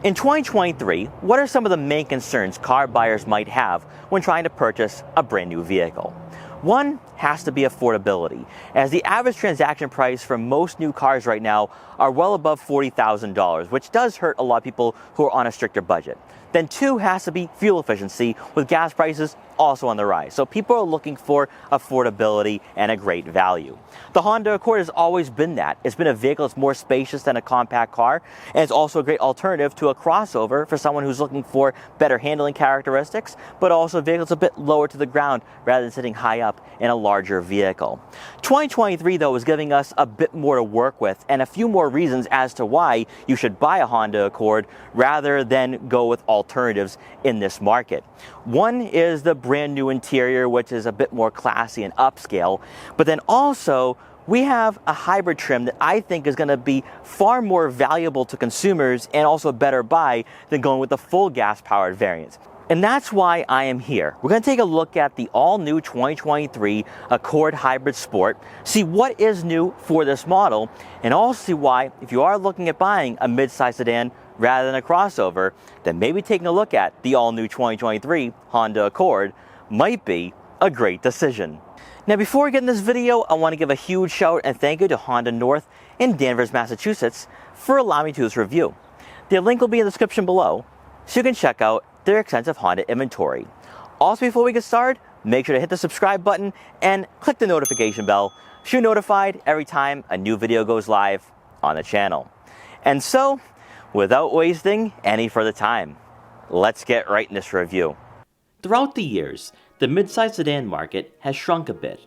In 2023, what are some of the main concerns car buyers might have when trying to purchase a brand new vehicle? One has to be affordability, as the average transaction price for most new cars right now are well above $40,000, which does hurt a lot of people who are on a stricter budget. Then two has to be fuel efficiency, with gas prices also on the rise. So people are looking for affordability and a great value. The Honda Accord has always been that. It's been a vehicle that's more spacious than a compact car, and it's also a great alternative to a crossover for someone who's looking for better handling characteristics, but also a vehicle that's a bit lower to the ground rather than sitting high up in a larger vehicle. 2023, though, is giving us a bit more to work with and a few more reasons as to why you should buy a Honda Accord rather than go with alternatives in this market. One is the brand new interior, which is a bit more classy and upscale, but then also we have a hybrid trim that I think is going to be far more valuable to consumers and also a better buy than going with the full gas-powered variant. And that's why I am here. We're going to take a look at the all-new 2023 Accord Hybrid Sport, see what is new for this model, and also see why, if you are looking at buying a midsize sedan rather than a crossover, then maybe taking a look at the all-new 2023 Honda Accord might be a great decision. Now, before we get in this video, I want to give a huge shout and thank you to Honda North in Danvers, Massachusetts for allowing me to do this review. The link will be in the description below, so you can check out their extensive Honda inventory. Also, before we get started, make sure to hit the subscribe button and click the notification bell so you're notified every time a new video goes live on the channel. And so, without wasting any further time, let's get right in this review. Throughout the years, the midsize sedan market has shrunk a bit,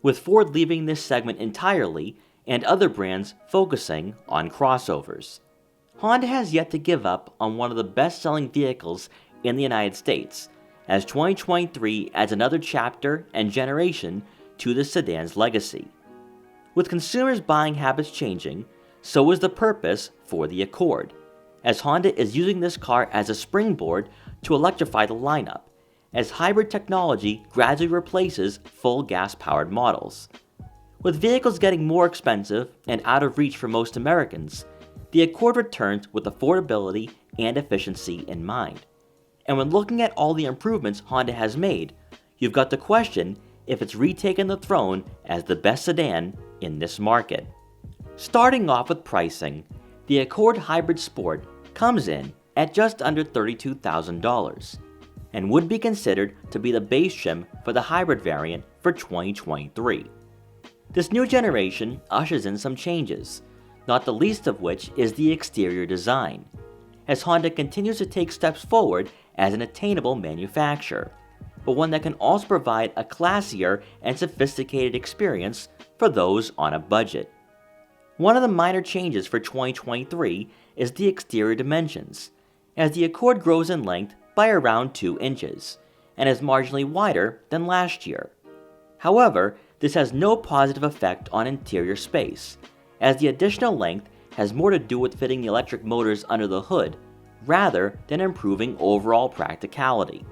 with Ford leaving this segment entirely and other brands focusing on crossovers. Honda has yet to give up on one of the best-selling vehicles in the United States, as 2023 adds another chapter and generation to the sedan's legacy. With consumers' buying habits changing, so is the purpose for the Accord, as Honda is using this car as a springboard to electrify the lineup, as hybrid technology gradually replaces full gas-powered models. With vehicles getting more expensive and out of reach for most Americans, the Accord returns with affordability and efficiency in mind. And when looking at all the improvements Honda has made, you've got to question if it's retaken the throne as the best sedan in this market. Starting off with pricing, the Accord Hybrid Sport comes in at just under $32,000 and would be considered to be the base trim for the hybrid variant for 2023. This new generation ushers in some changes, not the least of which is the exterior design, as Honda continues to take steps forward as an attainable manufacturer, but one that can also provide a classier and sophisticated experience for those on a budget. One of the minor changes for 2023 is the exterior dimensions, as the Accord grows in length by around 2 inches, and is marginally wider than last year. However, this has no positive effect on interior space, as the additional length has more to do with fitting the electric motors under the hood, rather than improving overall practicality.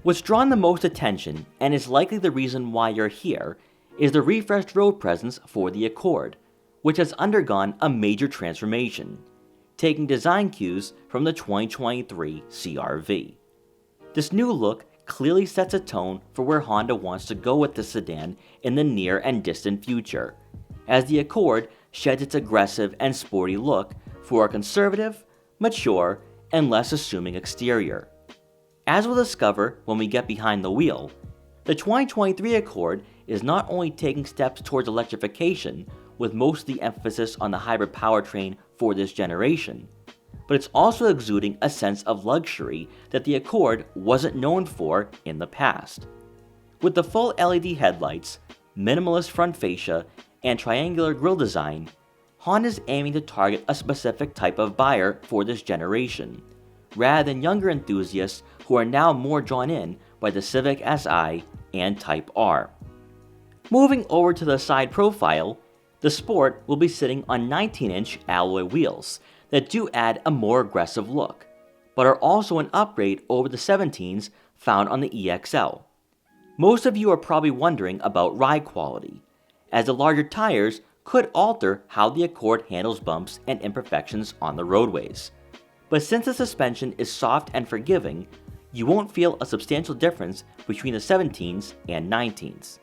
What's drawn the most attention, and is likely the reason why you're here, is the refreshed road presence for the Accord, which has undergone a major transformation, taking design cues from the 2023 CR-V. This new look clearly sets a tone for where Honda wants to go with the sedan in the near and distant future, as the Accord sheds its aggressive and sporty look for a conservative, mature, and less assuming exterior. As we'll discover when we get behind the wheel, the 2023 Accord is not only taking steps towards electrification, with most of the emphasis on the hybrid powertrain for this generation, but it's also exuding a sense of luxury that the Accord wasn't known for in the past. With the full LED headlights, minimalist front fascia, and triangular grille design, Honda's aiming to target a specific type of buyer for this generation, rather than younger enthusiasts who are now more drawn in by the Civic Si and Type R. Moving over to the side profile, the Sport will be sitting on 19-inch alloy wheels that do add a more aggressive look, but are also an upgrade over the 17s found on the EXL. Most of you are probably wondering about ride quality, as the larger tires could alter how the Accord handles bumps and imperfections on the roadways. but since the suspension is soft and forgiving, you won't feel a substantial difference between the 17s and 19s.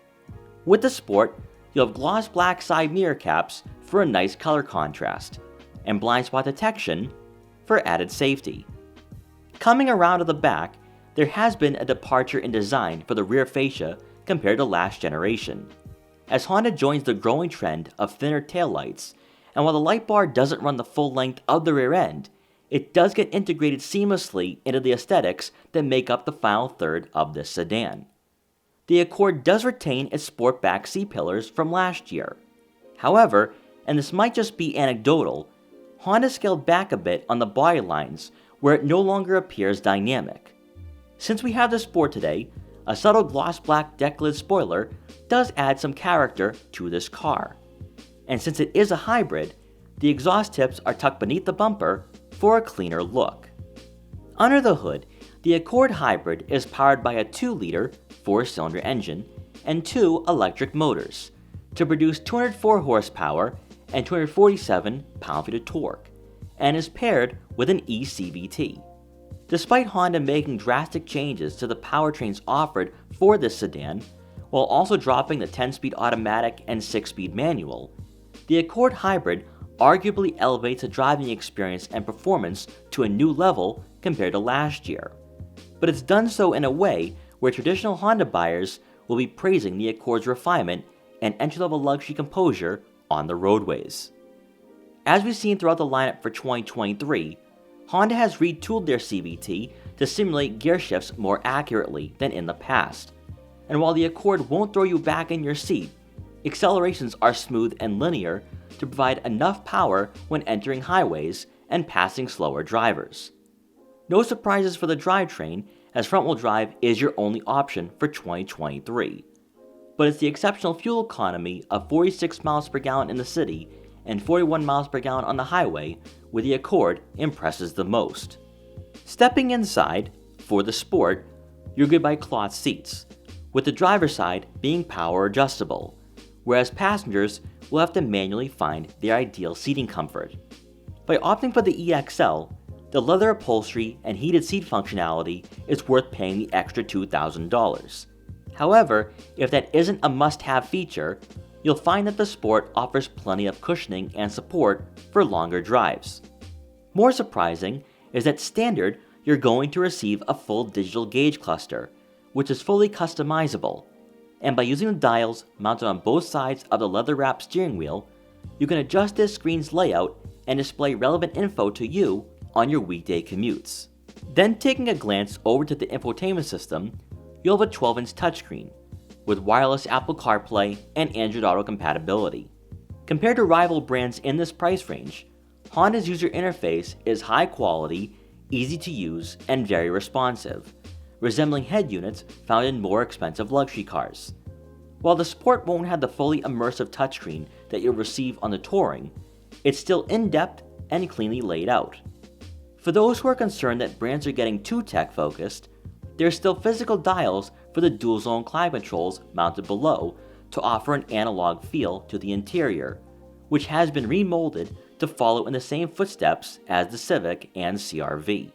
With the Sport, you'll have gloss black side mirror caps for a nice color contrast, and blind spot detection for added safety. Coming around to the back, there has been a departure in design for the rear fascia compared to last generation, as Honda joins the growing trend of thinner taillights, and while the light bar doesn't run the full length of the rear end, it does get integrated seamlessly into the aesthetics that make up the final third of this sedan. The Accord does retain its Sportback C-pillars from last year. However, and this might just be anecdotal, Honda scaled back a bit on the body lines where it no longer appears dynamic. Since we have the Sport today, a subtle gloss black deck lid spoiler does add some character to this car. And since it is a hybrid, the exhaust tips are tucked beneath the bumper for a cleaner look. Under the hood, the Accord Hybrid is powered by a 2-liter 4-cylinder engine and 2 electric motors to produce 204 horsepower and 247 pound-feet of torque, and is paired with an eCVT. Despite Honda making drastic changes to the powertrains offered for this sedan, while also dropping the 10-speed automatic and 6-speed manual, the Accord Hybrid arguably elevates the driving experience and performance to a new level compared to last year. But it's done so in a way where traditional Honda buyers will be praising the Accord's refinement and entry-level luxury composure on the roadways. As we've seen throughout the lineup for 2023, Honda has retooled their CVT to simulate gear shifts more accurately than in the past. And while the Accord won't throw you back in your seat, accelerations are smooth and linear to provide enough power when entering highways and passing slower drivers. No surprises for the drivetrain, as front-wheel drive is your only option for 2023. But it's the exceptional fuel economy of 46 miles per gallon in the city and 41 miles per gallon on the highway where the Accord impresses the most. Stepping inside, for the Sport, you're good by cloth seats, with the driver's side being power adjustable, whereas passengers will have to manually find their ideal seating comfort. By opting for the EXL, the leather upholstery and heated seat functionality is worth paying the extra $2,000. However, if that isn't a must-have feature, you'll find that the Sport offers plenty of cushioning and support for longer drives. More surprising is that standard, you're going to receive a full digital gauge cluster, which is fully customizable, and by using the dials mounted on both sides of the leather-wrapped steering wheel, you can adjust this screen's layout and display relevant info to you on your weekday commutes. Then taking a glance over to the infotainment system, you'll have a 12-inch touchscreen with wireless Apple CarPlay and Android Auto compatibility. Compared to rival brands in this price range, Honda's user interface is high quality, easy to use, and very responsive, resembling head units found in more expensive luxury cars. While the Sport won't have the fully immersive touchscreen that you'll receive on the Touring, it's still in-depth and cleanly laid out. For those who are concerned that brands are getting too tech-focused, there are still physical dials for the dual-zone climate controls mounted below to offer an analog feel to the interior, which has been remolded to follow in the same footsteps as the Civic and CR-V.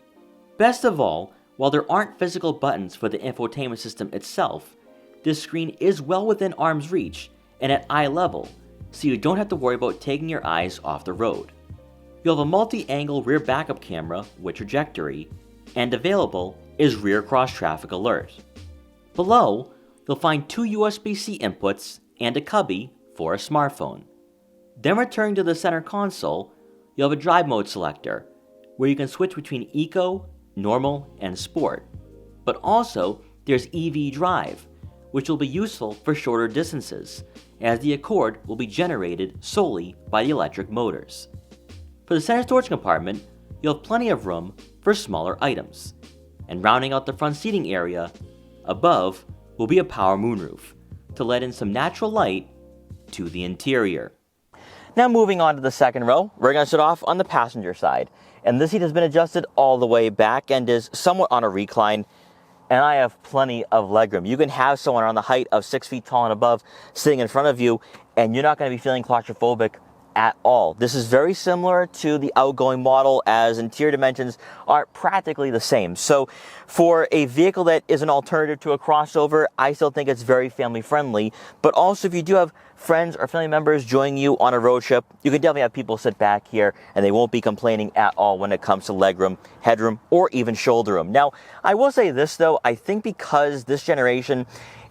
Best of all, while there aren't physical buttons for the infotainment system itself, this screen is well within arm's reach and at eye level, so you don't have to worry about taking your eyes off the road. You'll have a multi-angle rear backup camera with trajectory, and available is rear cross-traffic alert. Below, you'll find 2 USB-C inputs and a cubby for a smartphone. Then returning to the center console, you'll have a drive mode selector, where you can switch between Eco, Normal, and Sport. But also, there's EV Drive, which will be useful for shorter distances, as the Accord will be generated solely by the electric motors. For the center storage compartment, you'll have plenty of room for smaller items. And rounding out the front seating area, above will be a power moonroof to let in some natural light to the interior. Now moving on to the second row, we're going to sit off on the passenger side. And this seat has been adjusted all the way back and is somewhat on a recline, and I have plenty of legroom. You can have someone around the height of 6 feet tall and above sitting in front of you, and you're not going to be feeling claustrophobic at all. This is very similar to the outgoing model, as interior dimensions are practically the same. So for a vehicle that is an alternative to a crossover, I still think it's very family friendly. But also, if you do have friends or family members joining you on a road trip, you can definitely have people sit back here and they won't be complaining at all when it comes to legroom, headroom, or even shoulder room. Now, I will say this though, I think because this generation,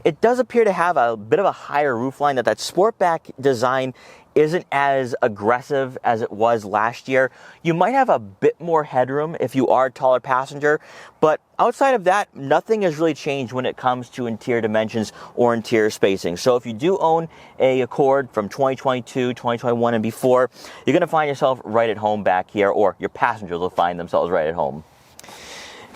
it does appear to have a bit of a higher roofline, that Sportback design isn't as aggressive as it was last year. You might have a bit more headroom if you are a taller passenger, but outside of that, nothing has really changed when it comes to interior dimensions or interior spacing. So if you do own a Accord from 2022, 2021 and before, you're gonna find yourself right at home back here, or your passengers will find themselves right at home.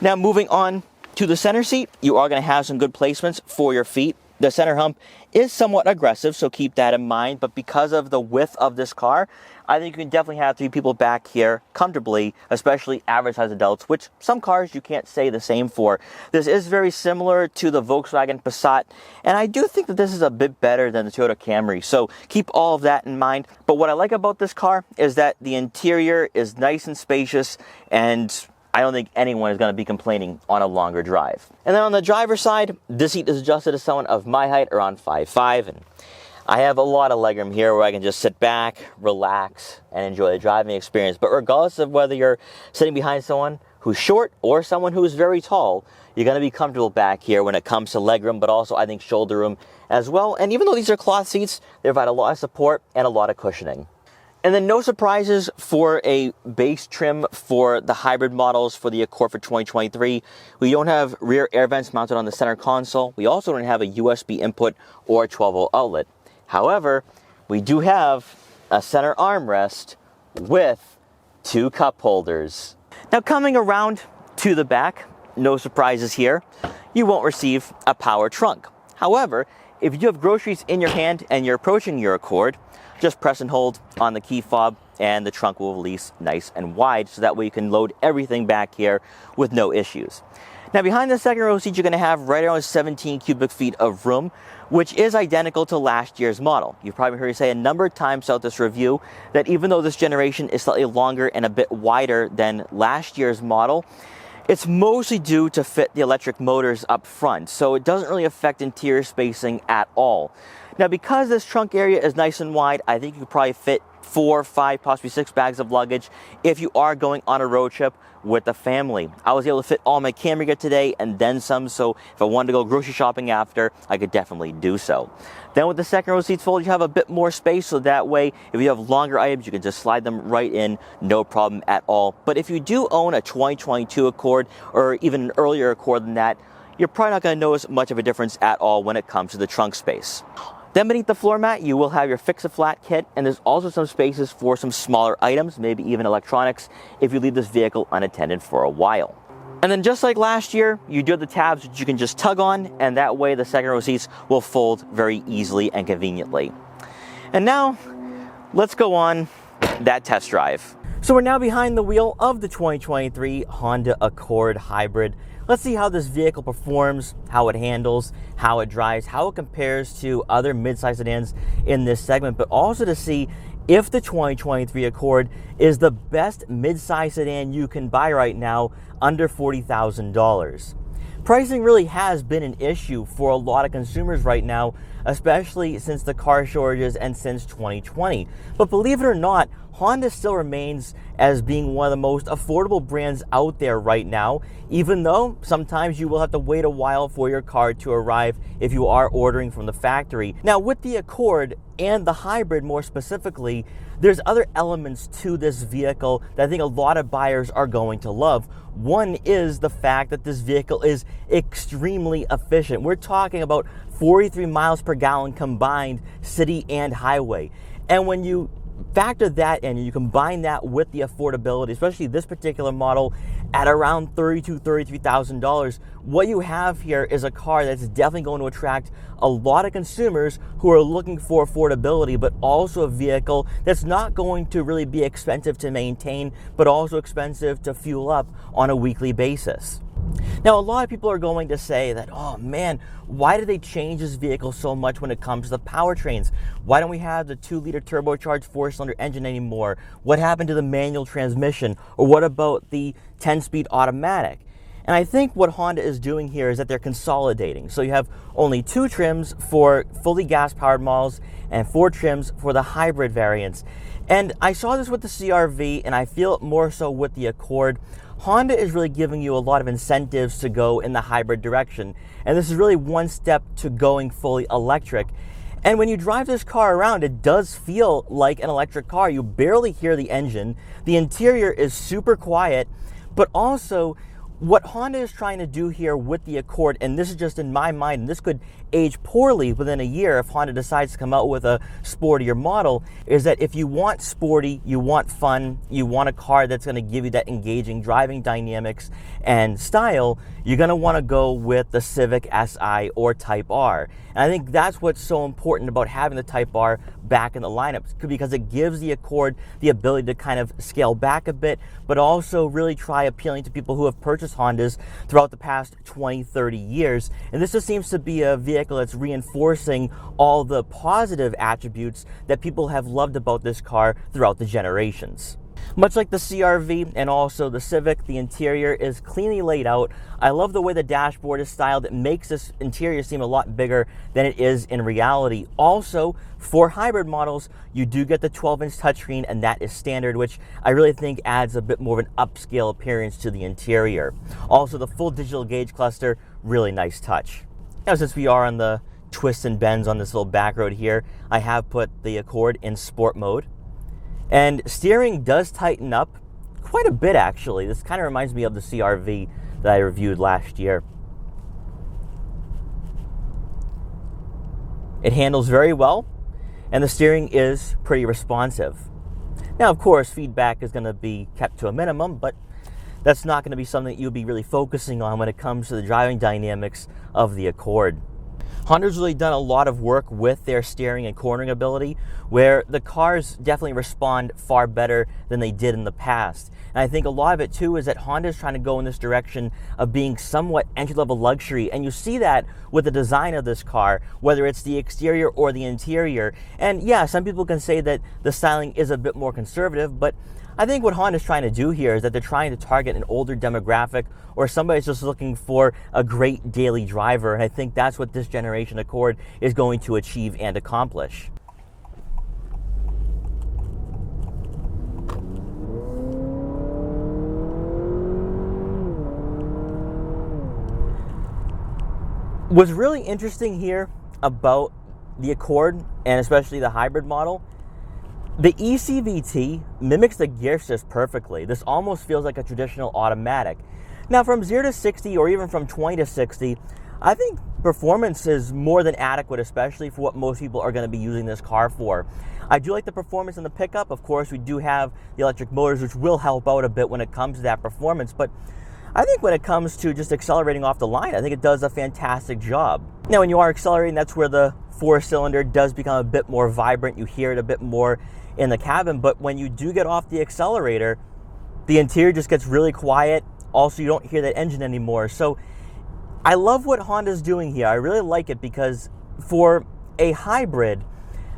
Now moving on to the center seat, you are gonna have some good placements for your feet. The center hump is somewhat aggressive, so keep that in mind, but because of the width of this car, I think you can definitely have 3 people back here comfortably, especially average size adults, which some cars you can't say the same for. This is very similar to the Volkswagen Passat, and I do think that this is a bit better than the Toyota Camry, so keep all of that in mind. But what I like about this car is that the interior is nice and spacious, and I don't think anyone is going to be complaining on a longer drive. And then on the driver's side, this seat is adjusted to someone of my height, around 5'5", and I have a lot of legroom here where I can just sit back, relax, and enjoy the driving experience. But regardless of whether you're sitting behind someone who's short or someone who's very tall, you're going to be comfortable back here when it comes to legroom, but also I think shoulder room as well. And even though these are cloth seats, they provide a lot of support and a lot of cushioning. And then no surprises for a base trim for the hybrid models for the Accord for 2023. We don't have rear air vents mounted on the center console. We also don't have a USB input or a 12-volt outlet. However, we do have a center armrest with 2 cup holders. Now coming around to the back, no surprises here. You won't receive a power trunk. However, if you do have groceries in your hand and you're approaching your Accord, just press and hold on the key fob and the trunk will release nice and wide, so that way you can load everything back here with no issues. Now behind the second row seat, you're going to have right around 17 cubic feet of room, which is identical to last year's model. You've probably heard me say a number of times throughout this review that even though this generation is slightly longer and a bit wider than last year's model, it's mostly due to fit the electric motors up front, so it doesn't really affect interior spacing at all. Now, because this trunk area is nice and wide, I think you could probably fit 4, 5, possibly 6 bags of luggage if you are going on a road trip with the family. I was able to fit all my Camry gear today and then some, so if I wanted to go grocery shopping after, I could definitely do so. Then with the second row seats folded, you have a bit more space, so that way, if you have longer items, you can just slide them right in, no problem at all. But if you do own a 2022 Accord, or even an earlier Accord than that, you're probably not going to notice much of a difference at all when it comes to the trunk space. Then beneath the floor mat, you will have your fix-a-flat kit, and there's also some spaces for some smaller items, maybe even electronics, if you leave this vehicle unattended for a while. And then just like last year, you do have the tabs that you can just tug on, and that way the second row seats will fold very easily and conveniently. And now, let's go on that test drive. So we're now behind the wheel of the 2023 Honda Accord Hybrid. Let's see how this vehicle performs, how it handles, how it drives, how it compares to other midsize sedans in this segment, but also to see if the 2023 Accord is the best midsize sedan you can buy right now under $40,000. Pricing really has been an issue for a lot of consumers right now, especially since the car shortages and since 2020. But believe it or not, Honda still remains as being one of the most affordable brands out there right now, even though sometimes you will have to wait a while for your car to arrive if you are ordering from the factory. Now, with the Accord and the Hybrid more specifically, there's other elements to this vehicle that I think a lot of buyers are going to love. One is the fact that this vehicle is extremely efficient. We're talking about 43 miles per gallon combined city and highway. And when you factor that in and you combine that with the affordability, especially this particular model at around $32,000, $33,000, what you have here is a car that's definitely going to attract a lot of consumers who are looking for affordability, but also a vehicle that's not going to really be expensive to maintain, but also expensive to fuel up on a weekly basis. Now, a lot of people are going to say that, oh man, why did they change this vehicle so much when it comes to the powertrains? Why don't we have the 2-liter turbocharged 4-cylinder engine anymore? What happened to the manual transmission? Or what about the 10-speed automatic? And I think what Honda is doing here is that they're consolidating. So you have only 2 trims for fully gas-powered models and 4 trims for the hybrid variants. And I saw this with the CR-V, and I feel it more so with the Accord. Honda is really giving you a lot of incentives to go in the hybrid direction. And this is really one step to going fully electric. And when you drive this car around, it does feel like an electric car. You barely hear the engine. The interior is super quiet, but also what Honda is trying to do here with the Accord, and this is just in my mind, and this could age poorly within a year if Honda decides to come out with a sportier model, is that if you want sporty, you want fun, you want a car that's going to give you that engaging driving dynamics and style, you're going to want to go with the Civic Si or Type R. And I think that's what's so important about having the Type R back in the lineup, because it gives the Accord the ability to kind of scale back a bit, but also really try appealing to people who have purchased Hondas throughout the past 20, 30 years. And this just seems to be a vehicle that's reinforcing all the positive attributes that people have loved about this car throughout the generations. Much like the CR-V and also the Civic, the interior is cleanly laid out. I love the way the dashboard is styled. It makes this interior seem a lot bigger than it is in reality. Also, for hybrid models, you do get the 12-inch touchscreen, and that is standard, which I really think adds a bit more of an upscale appearance to the interior. Also, the full digital gauge cluster, really nice touch. Now, since we are on the twists and bends on this little back road here, I have put the Accord in sport mode. And steering does tighten up quite a bit, actually. This kind of reminds me of the CR-V that I reviewed last year. It handles very well, and the steering is pretty responsive. Now, of course, feedback is going to be kept to a minimum, but that's not going to be something that you'll be really focusing on when it comes to the driving dynamics of the Accord. Honda's really done a lot of work with their steering and cornering ability, where the cars definitely respond far better than they did in the past. And I think a lot of it too is that Honda is trying to go in this direction of being somewhat entry-level luxury, and you see that with the design of this car, whether it's the exterior or the interior. And yeah, some people can say that the styling is a bit more conservative, but I think what Honda's trying to do here is that they're trying to target an older demographic, or somebody who's just looking for a great daily driver. And I think that's what this generation Accord is going to achieve and accomplish. What's really interesting here about the Accord, and especially the hybrid model, the ECVT mimics the gear shift perfectly. This almost feels like a traditional automatic. Now, from 0 to 60, or even from 20 to 60, I think performance is more than adequate, especially for what most people are going to be using this car for. I do like the performance in the pickup. Of course, we do have the electric motors, which will help out a bit when it comes to that performance, but I think when it comes to just accelerating off the line, I think it does a fantastic job. Now, when you are accelerating, that's where the 4-cylinder does become a bit more vibrant. You hear it a bit more in the cabin, but when you do get off the accelerator, the interior just gets really quiet. Also, you don't hear that engine anymore. So I love what Honda's doing here. I really like it, because for a hybrid,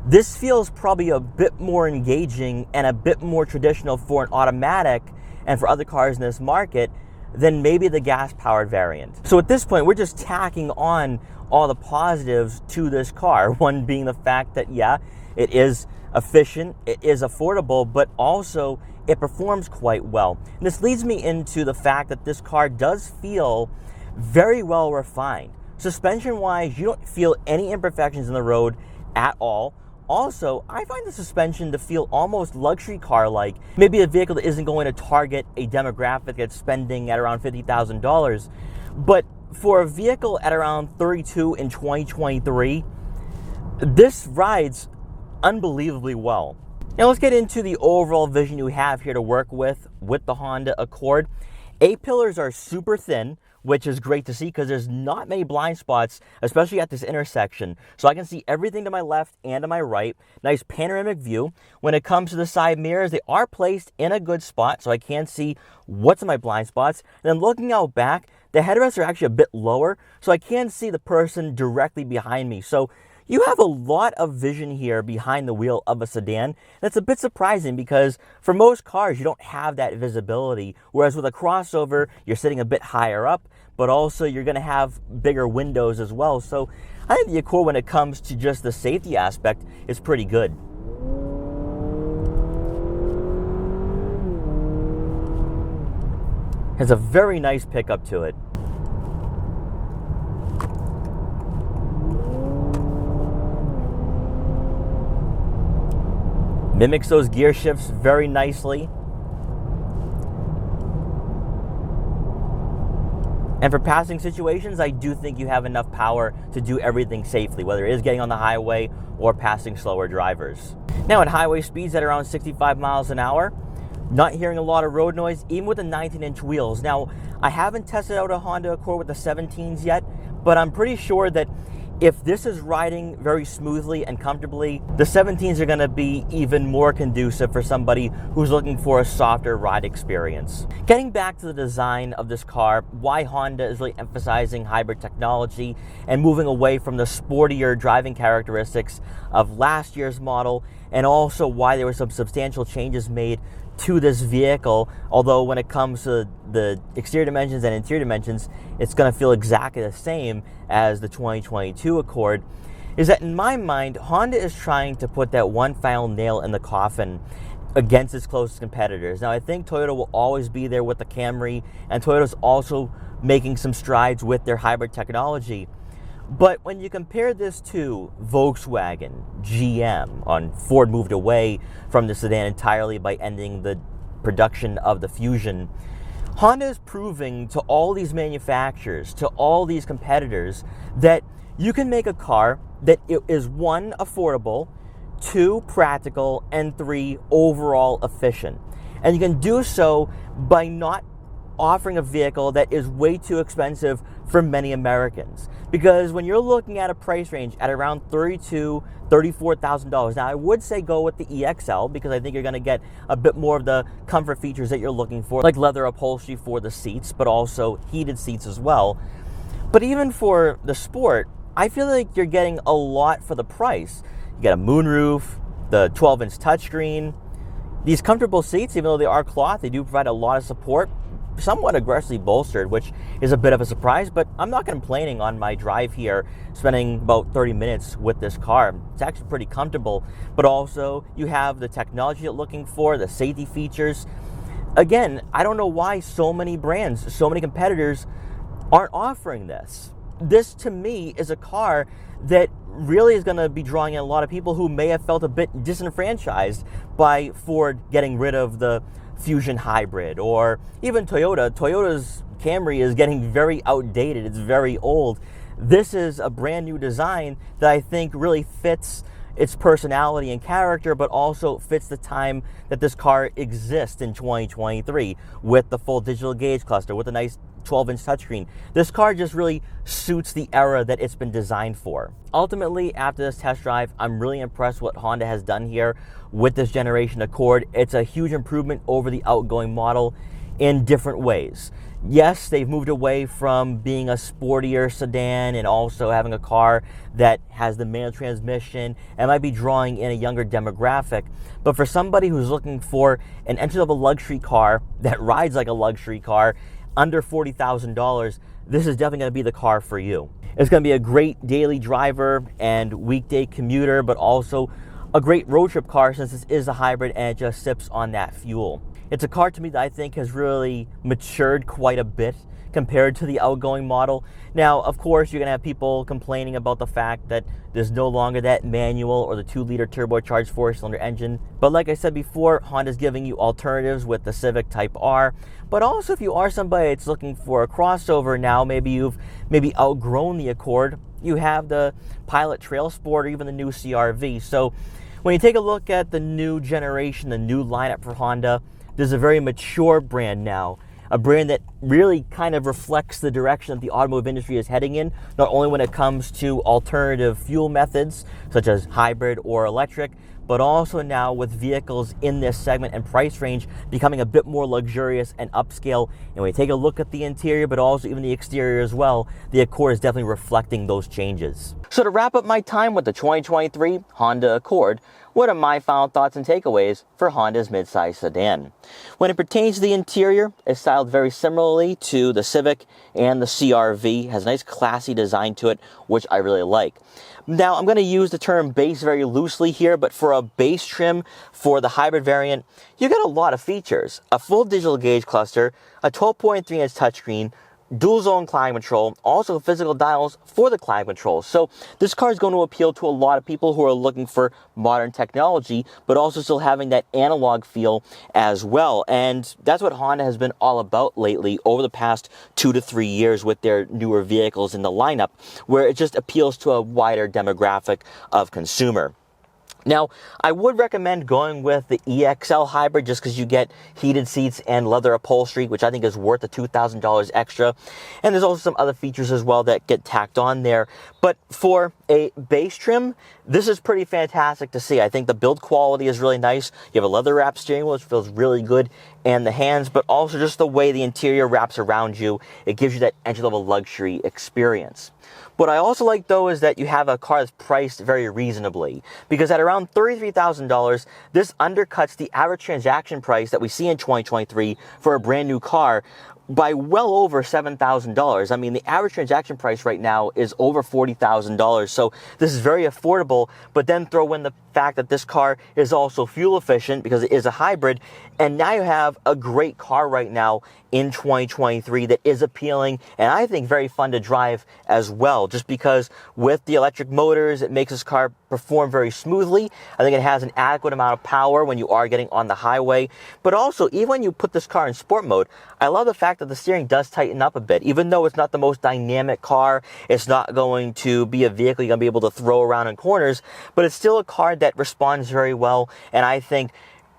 this feels probably a bit more engaging and a bit more traditional for an automatic and for other cars in this market than maybe the gas-powered variant. So at this point, we're just tacking on all the positives to this car. One being the fact that, yeah, it is efficient, it is affordable, but also it performs quite well. And this leads me into the fact that this car does feel very well refined. Suspension-wise, you don't feel any imperfections in the road at all. Also, I find the suspension to feel almost luxury car-like. Maybe a vehicle that isn't going to target a demographic that's spending at around $50,000. But for a vehicle at around $32,000 in 2023, this rides unbelievably well. Now let's get into the overall vision you have here to work with the Honda Accord. A-pillars are super thin, which is great to see because there's not many blind spots, especially at this intersection. So I can see everything to my left and to my right. Nice panoramic view. When it comes to the side mirrors, they are placed in a good spot, so I can see what's in my blind spots. And then looking out back, the headrests are actually a bit lower, so I can see the person directly behind me. So you have a lot of vision here behind the wheel of a sedan. That's a bit surprising because for most cars, you don't have that visibility. Whereas with a crossover, you're sitting a bit higher up, but also you're going to have bigger windows as well. So I think the Accord, when it comes to just the safety aspect, is pretty good. Has a very nice pickup to it. Mimics those gear shifts very nicely. And for passing situations, I do think you have enough power to do everything safely, whether it is getting on the highway or passing slower drivers. Now at highway speeds at around 65 miles an hour, not hearing a lot of road noise, even with the 19-inch wheels. Now, I haven't tested out a Honda Accord with the 17s yet, but I'm pretty sure that if this is riding very smoothly and comfortably, the 17s are going to be even more conducive for somebody who's looking for a softer ride experience. Getting back to the design of this car, why Honda is really emphasizing hybrid technology and moving away from the sportier driving characteristics of last year's model, and also why there were some substantial changes made to this vehicle, although when it comes to the exterior dimensions and interior dimensions, it's going to feel exactly the same as the 2022 Accord, is that in my mind, Honda is trying to put that one final nail in the coffin against its closest competitors. Now, I think Toyota will always be there with the Camry, and Toyota's also making some strides with their hybrid technology. But when you compare this to Volkswagen, GM, Ford moved away from the sedan entirely by ending the production of the Fusion, Honda is proving to all these manufacturers, to all these competitors, that you can make a car that is 1, affordable, 2, practical, and 3, overall efficient. And you can do so by not offering a vehicle that is way too expensive for many Americans. Because when you're looking at a price range at around $32,000, $34,000, now I would say go with the EXL because I think you're going to get a bit more of the comfort features that you're looking for, like leather upholstery for the seats, but also heated seats as well. But even for the Sport, I feel like you're getting a lot for the price. You get a moonroof, the 12-inch touchscreen. These comfortable seats, even though they are cloth, they do provide a lot of support, somewhat aggressively bolstered, which is a bit of a surprise, but I'm not complaining on my drive here, spending about 30 minutes with this car. It's actually pretty comfortable, but also you have the technology you're looking for, the safety features. Again, I don't know why so many brands, so many competitors aren't offering this. This, to me, is a car that really is going to be drawing in a lot of people who may have felt a bit disenfranchised by Ford getting rid of the Fusion hybrid, or even Toyota. Toyota's Camry is getting very outdated. It's very old. This is a brand new design that I think really fits its personality and character, but also fits the time that this car exists in 2023 with the full digital gauge cluster, with a nice 12-inch touchscreen. This car just really suits the era that it's been designed for. Ultimately, after this test drive, I'm really impressed what Honda has done here with this generation Accord. It's a huge improvement over the outgoing model in different ways. Yes, they've moved away from being a sportier sedan and also having a car that has the manual transmission and might be drawing in a younger demographic. But for somebody who's looking for an entry-level luxury car that rides like a luxury car under $40,000, this is definitely going to be the car for you. It's going to be a great daily driver and weekday commuter, but also a great road trip car since this is a hybrid and it just sips on that fuel. It's a car to me that I think has really matured quite a bit compared to the outgoing model. Now, of course, you're going to have people complaining about the fact that there's no longer that manual or the 2-liter turbocharged 4-cylinder engine. But like I said before, Honda's giving you alternatives with the Civic Type R. But also, if you are somebody that's looking for a crossover now, maybe you've outgrown the Accord, you have the Pilot Trail Sport or even the new CR-V. So when you take a look at the new generation, the new lineup for Honda, there's a very mature brand now, a brand that really kind of reflects the direction that the automotive industry is heading in, not only when it comes to alternative fuel methods, such as hybrid or electric, but also now with vehicles in this segment and price range becoming a bit more luxurious and upscale. And when you take a look at the interior, but also even the exterior as well, the Accord is definitely reflecting those changes. So to wrap up my time with the 2023 Honda Accord, what are my final thoughts and takeaways for Honda's midsize sedan? When it pertains to the interior, it's styled very similarly to the Civic and the CR-V. It has a nice classy design to it, which I really like. Now, I'm going to use the term base very loosely here, but for a base trim for the hybrid variant, you get a lot of features. A full digital gauge cluster, a 12.3-inch touchscreen, dual zone climate control, also physical dials for the climate control. So this car is going to appeal to a lot of people who are looking for modern technology, but also still having that analog feel as well. And that's what Honda has been all about lately over the past 2 to 3 years with their newer vehicles in the lineup, where it just appeals to a wider demographic of consumer. Now, I would recommend going with the EXL hybrid just because you get heated seats and leather upholstery, which I think is worth the $2,000 extra. And there's also some other features as well that get tacked on there. But for a base trim, this is pretty fantastic to see. I think the build quality is really nice. You have a leather wrap steering wheel, which feels really good in the hands, but also just the way the interior wraps around you, it gives you that entry-level luxury experience. What I also like, though, is that you have a car that's priced very reasonably, because at around $33,000, this undercuts the average transaction price that we see in 2023 for a brand new car by well over $7,000. I mean, the average transaction price right now is over $40,000. So this is very affordable, but then throw in the fact that this car is also fuel efficient because it is a hybrid. And now you have a great car right now in 2023 that is appealing and I think very fun to drive as well, just because with the electric motors, it makes this car perform very smoothly. I think it has an adequate amount of power when you are getting on the highway, but also even when you put this car in sport mode, I love the fact that the steering does tighten up a bit. Even though it's not the most dynamic car, it's not going to be a vehicle you're going to be able to throw around in corners, but it's still a car that responds very well and I think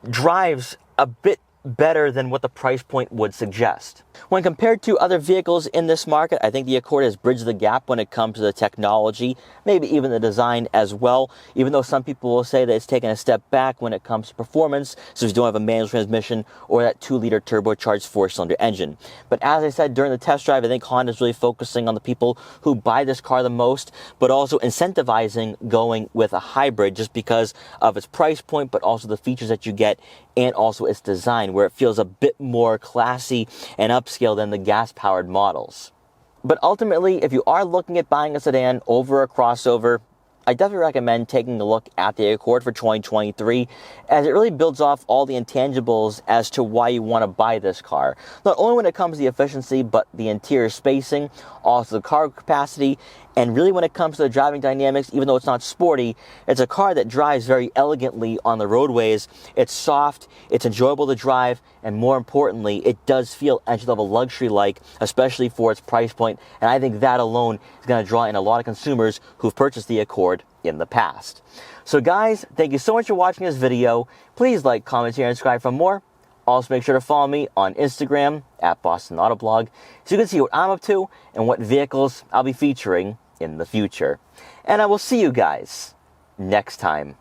drives a bit better than what the price point would suggest. When compared to other vehicles in this market, I think the Accord has bridged the gap when it comes to the technology, maybe even the design as well, even though some people will say that it's taken a step back when it comes to performance, so if you don't have a manual transmission or that 2-liter turbocharged 4-cylinder engine. But as I said during the test drive, I think Honda is really focusing on the people who buy this car the most, but also incentivizing going with a hybrid just because of its price point, but also the features that you get and also its design, where it feels a bit more classy and upscale than the gas-powered models. But ultimately, if you are looking at buying a sedan over a crossover, I definitely recommend taking a look at the Accord for 2023, as it really builds off all the intangibles as to why you want to buy this car. Not only when it comes to the efficiency, but the interior spacing, also the cargo capacity, and really when it comes to the driving dynamics, even though it's not sporty, it's a car that drives very elegantly on the roadways. It's soft, it's enjoyable to drive, and more importantly, it does feel entry-level luxury-like, especially for its price point, and I think that alone is going to draw in a lot of consumers who've purchased the Accord in the past. So guys, thank you so much for watching this video. Please like, comment, share, and subscribe for more. Also make sure to follow me on Instagram at Boston Autoblog so you can see what I'm up to and what vehicles I'll be featuring in the future. And I will see you guys next time.